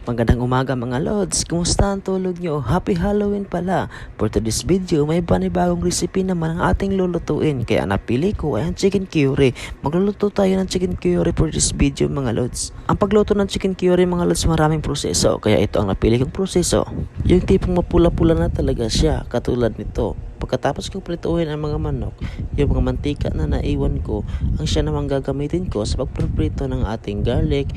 Magandang umaga mga lods, kumusta ang tulog nyo? Happy Halloween pala! For today's video, may panibagong recipe naman ang ating lulutuin. Kaya napili ko ay ang chicken curry. Magluluto tayo ng chicken curry for this video mga lods. Ang pagluto ng chicken curry mga lods, maraming proseso. Kaya ito ang napili kong proseso. Yung tipong mapula-pula na talaga siya, katulad nito. Pagkatapos kong prituhin ang mga manok, yung mga mantika na naiwan ko, ang siya namang gagamitin ko sa pagprito ng ating garlic,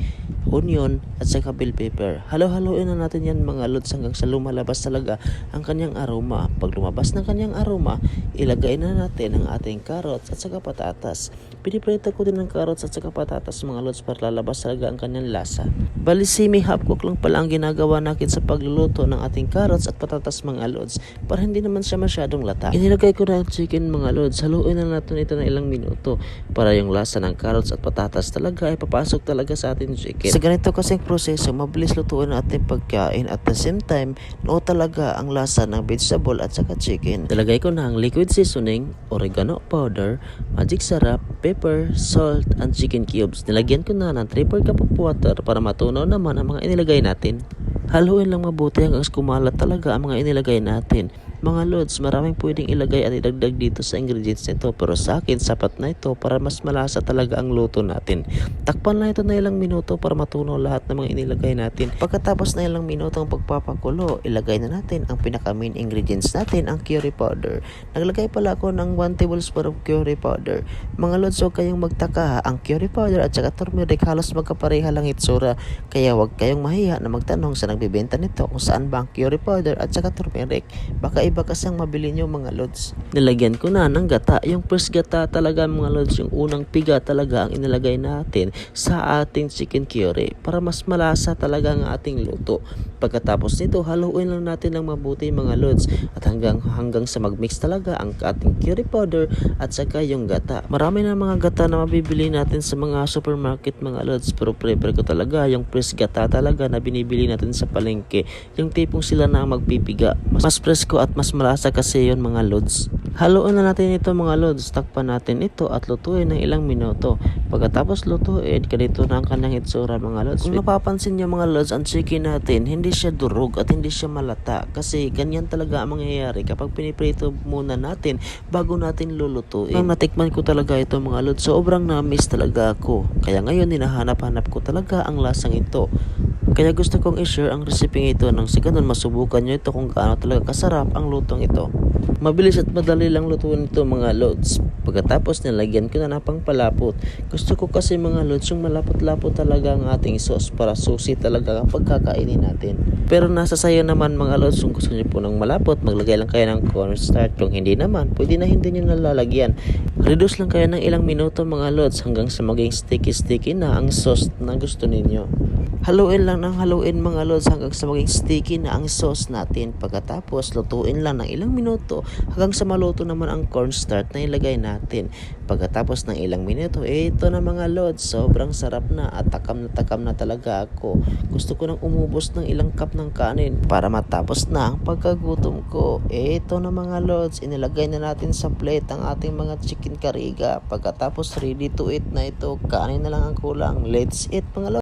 onion at saka bell pepper. Halo-haloin na natin yan mga lods hanggang sa lumalabas talaga ang kanyang aroma. Pag lumabas ng kanyang aroma, ilagay na natin ang ating carrots at saka patatas. Piniprito ko din ng carrots at saka patatas mga lods para lalabas talaga ang kanyang lasa. Bali half cook lang pala ang ginagawa natin sa pagluluto ng ating carrots at patatas mga lods para hindi naman siya masyadong lata. Inilagay ko na ang chicken mga lods. Haluin na natin ito ng ilang minuto para yung lasa ng carrots at patatas talaga ay papasok talaga sa ating chicken. Sa ganito kasing proseso, mabilis lutuin ang ating pagkain at the same time, no talaga ang lasa ng vegetable at saka chicken. Nilagay ko na ang liquid seasoning, oregano powder, magic sarap, pepper, salt, and chicken cubes. Nilagyan ko na ng 3/4 cup of water para matunaw naman ang mga inilagay natin. Haluin lang mabuti hanggang kumalat talaga ang mga inilagay natin. Mga lods, maraming pwedeng ilagay at idagdag dito sa ingredients nito pero sa akin sapat na ito para mas malasa talaga ang luto natin. Takpan lang ito na ilang minuto para matunaw lahat ng mga inilagay natin. Pagkatapos na ilang minuto ang pagpapakulo, ilagay na natin ang pinaka main ingredients natin, ang curry powder. Naglagay pala ako ng 1 tablespoon of curry powder. Mga lods, huwag kayong magtaka, ang curry powder at saka turmeric halos magkapareha lang itsura. Kaya huwag kayong mahiya na magtanong sa nagbebenta nito kung saan ba ang curry powder at saka turmeric. Baka iba kasi ang mabili nyo mga lods. Nilagyan ko na ng gata. Yung first gata talaga mga lods, yung unang piga talaga ang inilagay natin sa ating chicken curry para mas malasa talaga ang ating luto. Pagkatapos nito, haluin lang natin ng mabuti mga lods at hanggang sa magmix talaga ang ating curry powder at saka yung gata. Marami na mga gata na mabibili natin sa mga supermarket mga lods pero prefer ko talaga yung fresh gata talaga na binibili natin sa palengke. Yung tipong sila na magpipiga. Mas presko at mas malasa kasi yun mga lods. Haluin na natin ito mga lods. Takpan natin ito at lutuin ng ilang minuto. Pagkatapos lutuin, ganito na ang kanyang itsura mga lods. Kung napapansin nyo mga lods, ang chicken natin hindi siya durog at hindi siya malata kasi ganyan talaga ang mangyayari kapag piniprito muna natin bago natin lulutuin. Nang natikman ko talaga ito mga lods, sobrang na-miss talaga ako. Kaya ngayon hinahanap-hanap ko talaga ang lasang ito. Kaya gusto kong i-share ang recipe ito nang sa ganun masubukan nyo ito kung gaano talaga kasarap ang lutong ito. Mabilis at madali lang lutuin ito mga lods. Pagkatapos nilagyan ko na ng pangpalapot. Gusto ko kasi mga lods yung malapot-lapot talaga ang ating sauce para susi talaga kapag kakainin natin. Pero nasa sayo naman mga lods, kung gusto nyo po ng malapot, maglagay lang kayo ng cornstarch. Kung hindi naman, pwede na hindi nyo nalalagyan. Reduce lang kayo ng ilang minuto mga lods hanggang sa maging sticky-sticky na ang sauce na gusto ninyo. Haluin lang ng haluin mga lods hanggang sa maging sticky na ang sauce natin. Pagkatapos, lutuin lang ng ilang minuto hanggang sa maluto naman ang cornstarch na ilagay natin. Pagkatapos ng ilang minuto, ito na mga lods, sobrang sarap na at takam na talaga ako. Gusto ko nang umubos ng ilang cup ng kanin para matapos na ang pagkagutom ko. Ito na mga lods, inilagay na natin sa plate ang ating mga chicken kariga. Pagkatapos ready to eat na ito, kanin na lang ang kulang. Let's eat mga lods.